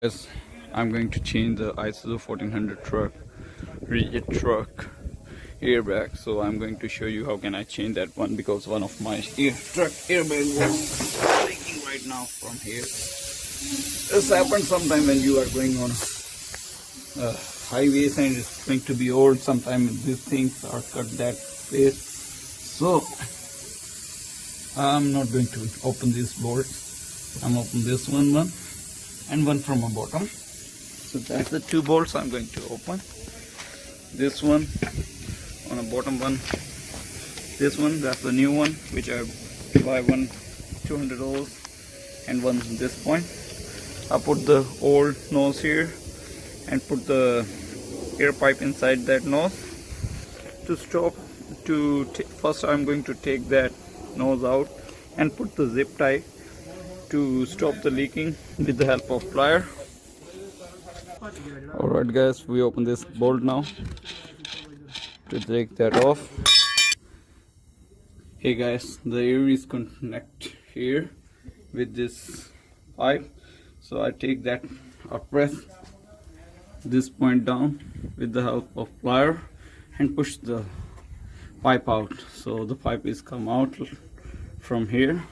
Yes, I'm going to change the Isuzu 1400 truck, rigid truck airbag. So I'm going to show you how can I change that one, because one of my truck airbag was leaking right now from here. This happens sometime when you are going on highways and it's going to be old. Sometimes these things are cut that place. So I'm not going to open these bolts. I'm open this one and one from the bottom. So that's the two bolts I'm going to open. This one on the bottom one. This one, that's the new one, which I buy one 200 O's and one this point. I put the old nose here and put the air pipe inside that nose to stop. First I'm going to take that nose out and put the zip tie to stop the leaking with the help of plier. Alright guys, we open this bolt now to take that off. Hey guys, the air is connect here with this pipe, so I take that, I press this point down with the help of plier and push the pipe out. So the pipe is come out from here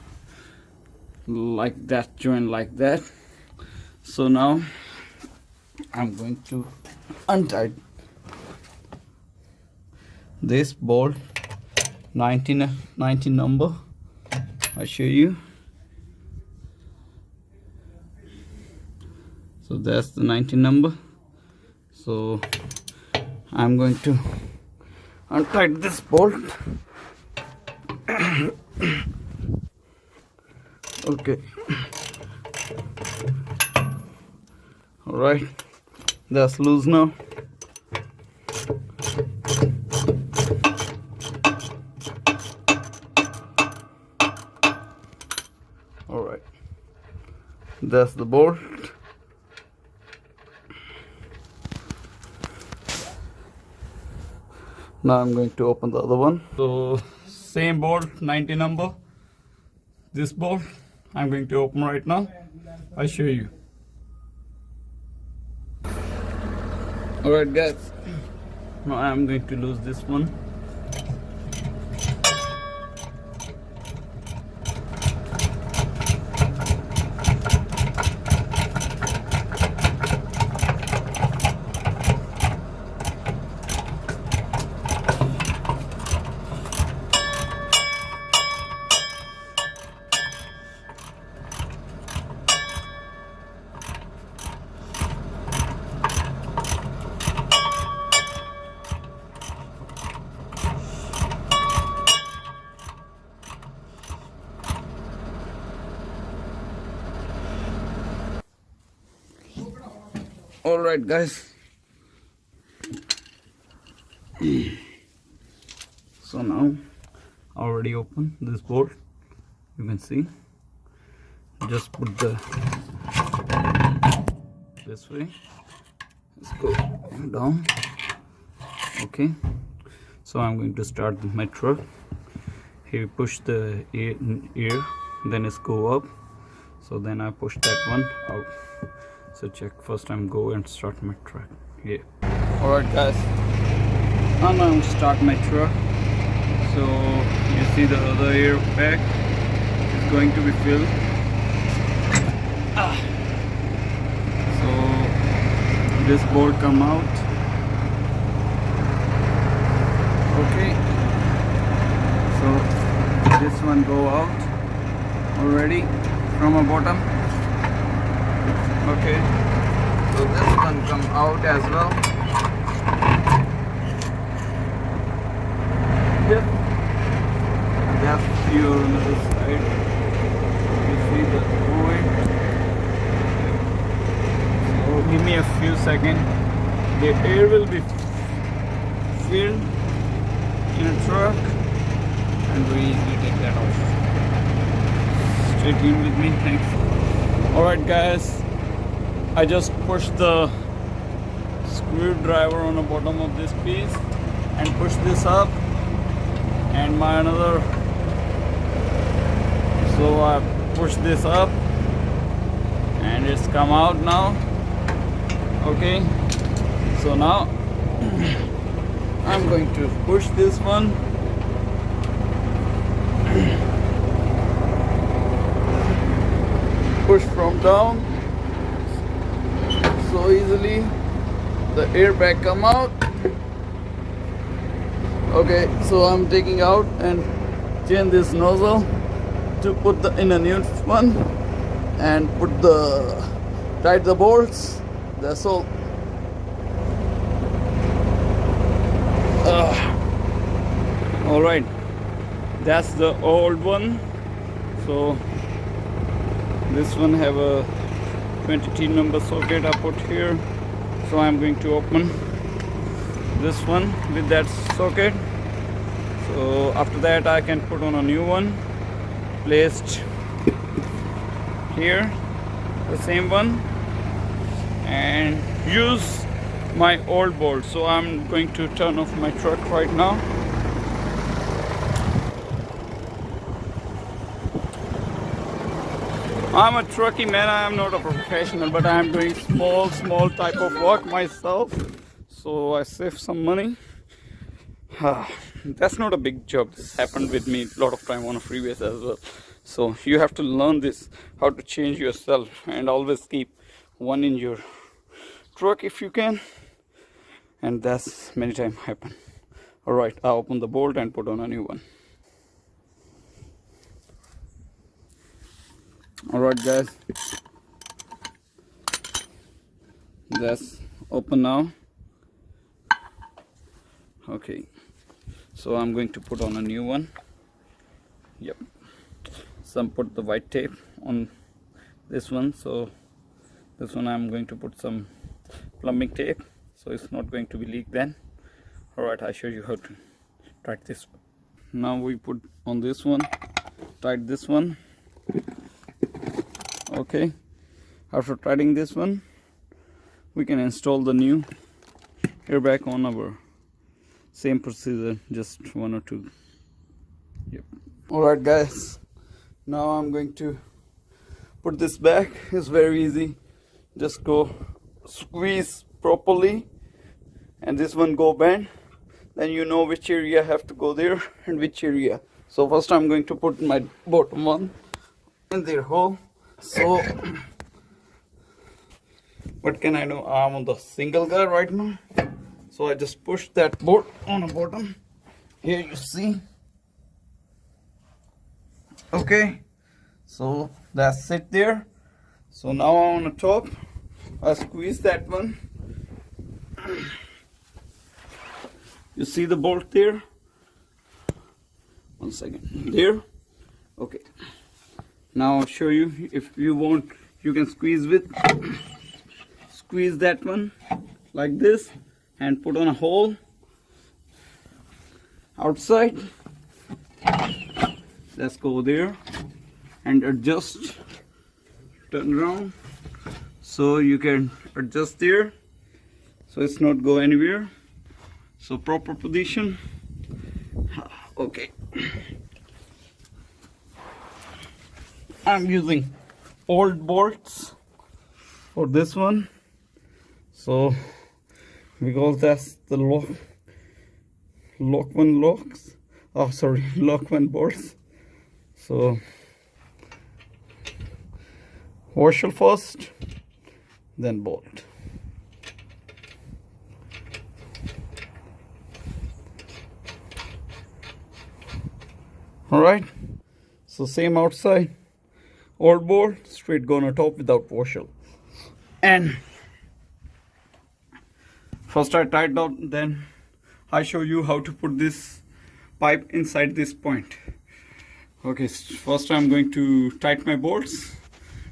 like that, join like that. So now I'm going to untie this bolt, 19 number. I show you. So that's the 19 number. So I'm going to untie this bolt. Okay. Alright, that's loose now. Alright, that's the bolt. Now I'm going to open the other one. So same bolt, 90 number. This bolt I'm going to open right now. I'll show you. Alright guys, now I'm going to lose this one. Alright guys, so now I already opened this bolt. You can see, just put the this way. Let's go down. Okay, so I'm going to start my truck. Here you push the ear, then it's go up. So then I push that one out. So check, first time go and start my truck. Yeah. Alright guys, I'm going to start my truck. So you see the other air pack is going to be filled. So this bolt come out. Okay. So this one go out already from a bottom. Okay, so this one come out as well. Yep, that's your on the side. You see the point. So give me a few seconds. The air will be filled in a truck and we easily take that off. Stay tuned with me, thanks. Alright guys, I just pushed the screwdriver on the bottom of this piece and push this up, and my another, so I push this up and it's come out now. Okay, so now I'm going to push this one. Push from down so easily the airbag come out. Okay, so I'm taking out and change this nozzle to put in a new one and tight the bolts. That's all. All right, that's the old one. So this one have a 20T number socket I put here. So I'm going to open this one with that socket. So after that I can put on a new one placed here, the same one, and use my old bolt. So I'm going to turn off my truck right now. I'm a trucky man, I am not a professional, but I am doing small type of work myself, so I save some money. That's not a big job. This happened with me a lot of time on a freeways as well. So you have to learn this, how to change yourself, and always keep one in your truck if you can. And that's many times happen. All right, I'll open the bolt and put on a new one. All right guys, that's open now. Okay, so I'm going to put on a new one. Yep, some put the white tape on this one, so this one I'm going to put some plumbing tape so it's not going to be leaked then. All right, I'll show you how to tight this one. Now we put on this one, tight this one. Okay, after tightening this one, we can install the new airbag on our same procedure, just one or two. Yep. All right guys, now I'm going to put this back. It's very easy, just go squeeze properly and this one go bend, then you know which area have to go there and which area. So first I'm going to put my bottom one in their hole. So what can I do? I'm on the single guy right now, so I just push that bolt on the bottom. Here you see. Okay, so that's it there. So now on the top I squeeze that one. You see the bolt there? One second, there. Okay, now I'll show you. If you want, you can squeeze that one like this and put on a hole outside. Let's go there and adjust, turn around so you can adjust there so it's not go anywhere. So proper position. Okay, I'm using old bolts for this one, so because that's the lock one bolts. So washer first, then bolt. All right, so same outside, old bolt, straight go on the top without washer. And first I tied out, then I show you how to put this pipe inside this point. Okay, first I'm going to tighten my bolts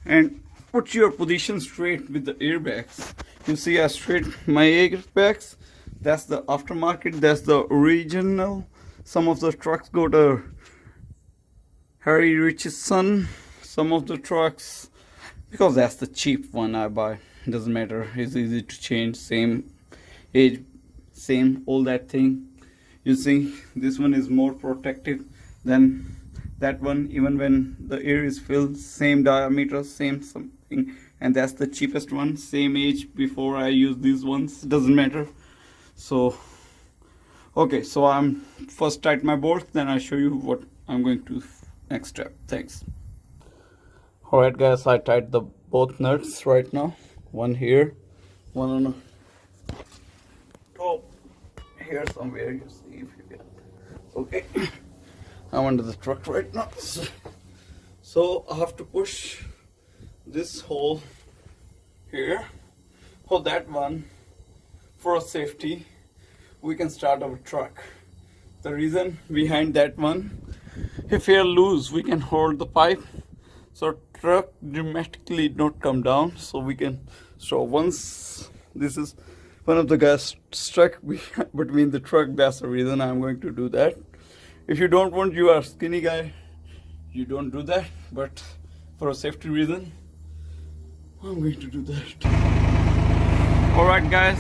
and put your position straight with the airbags. You see I straight my airbags. That's the aftermarket, that's the original. Some of the trucks go to Harry Rich's son. Some of the trucks, because that's the cheap one I buy, doesn't matter, it's easy to change, same age, same all that thing. You see this one is more protective than that one. Even when the air is filled, same diameter, same something and that's the cheapest one. Same age before I use these ones, doesn't matter. So okay, so I'm first tight my bolts, then I'll show you what I'm going to next step. Thanks. Alright guys, I tied the both nuts right now. One here, one on the top here somewhere, you see if you get. Okay, I'm under the truck right now. So I have to push this hole here. For that one, for safety, we can start our truck. The reason behind that one, if we are loose, we can hold the pipe so truck dramatically not come down, so we can. So once this is one of the guys stuck between the truck, that's the reason I'm going to do that. If you don't want, you are skinny guy, you don't do that, but for a safety reason I'm going to do that. Alright guys,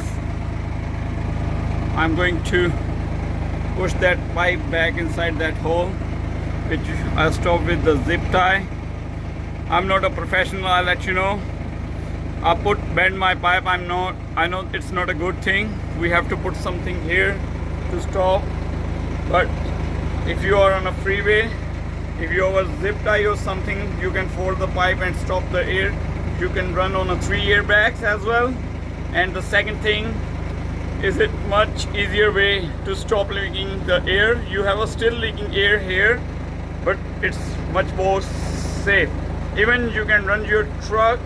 I'm going to push that pipe back inside that hole, which I'll stop with the zip tie. I'm not a professional, I'll let you know. I bend my pipe. I know it's not a good thing. We have to put something here to stop. But if you are on a freeway, if you have a zip tie or something, you can fold the pipe and stop the air. You can run on a 3 airbags as well. And the second thing is, it much easier way to stop leaking the air. You have a still leaking air here, but it's much more safe. Even you can run your truck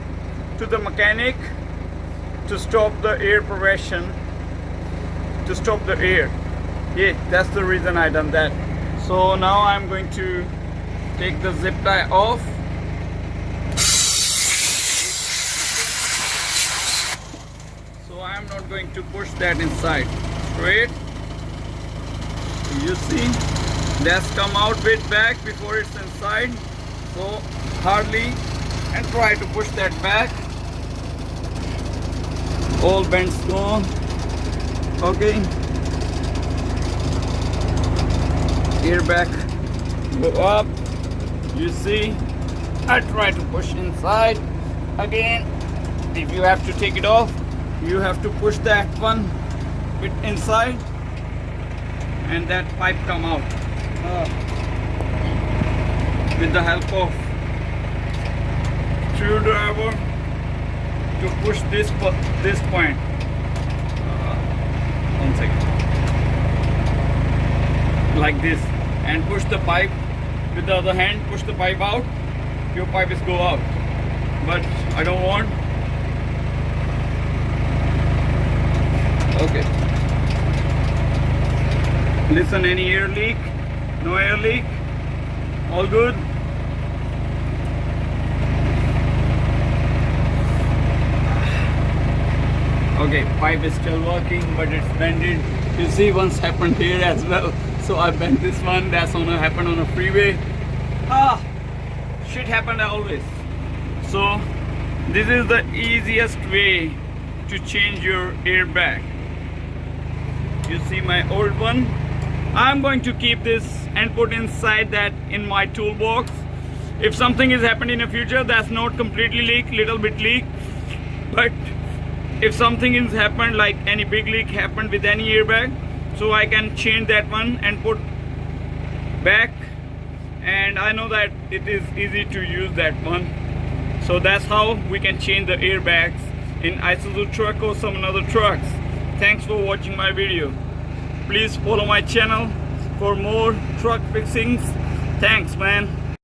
to the mechanic to stop the air progression, to stop the air. Yeah, that's the reason I done that. So now I'm going to take the zip tie off. So I'm not going to push that inside straight. You see, that's come out bit back before it's inside. So hardly, and try to push that back. All bends gone. Okay, gear back, go up. You see, I try to push inside again. If you have to take it off, you have to push that one bit inside, and that pipe come out with the help of screwdriver to push this point. One second, like this, and push the pipe with the other hand. Push the pipe out. Your pipe is go out, but I don't want. Okay. Listen, any air leak? No air leak? All good? Okay, pipe is still working, but it's bended. You see, once happened here as well. So I bent this one. That's gonna happen on a freeway. Shit happened always. So this is the easiest way to change your airbag. You see my old one. I'm going to keep this and put inside that in my toolbox. If something is happening in the future, that's not completely leak, little bit leak, but if something is happened, like any big leak happened with any airbag, so I can change that one and put back, and I know that it is easy to use that one. So that's how we can change the airbags in Isuzu truck or some other trucks. Thanks for watching my video. Please follow my channel for more truck fixings. Thanks, man.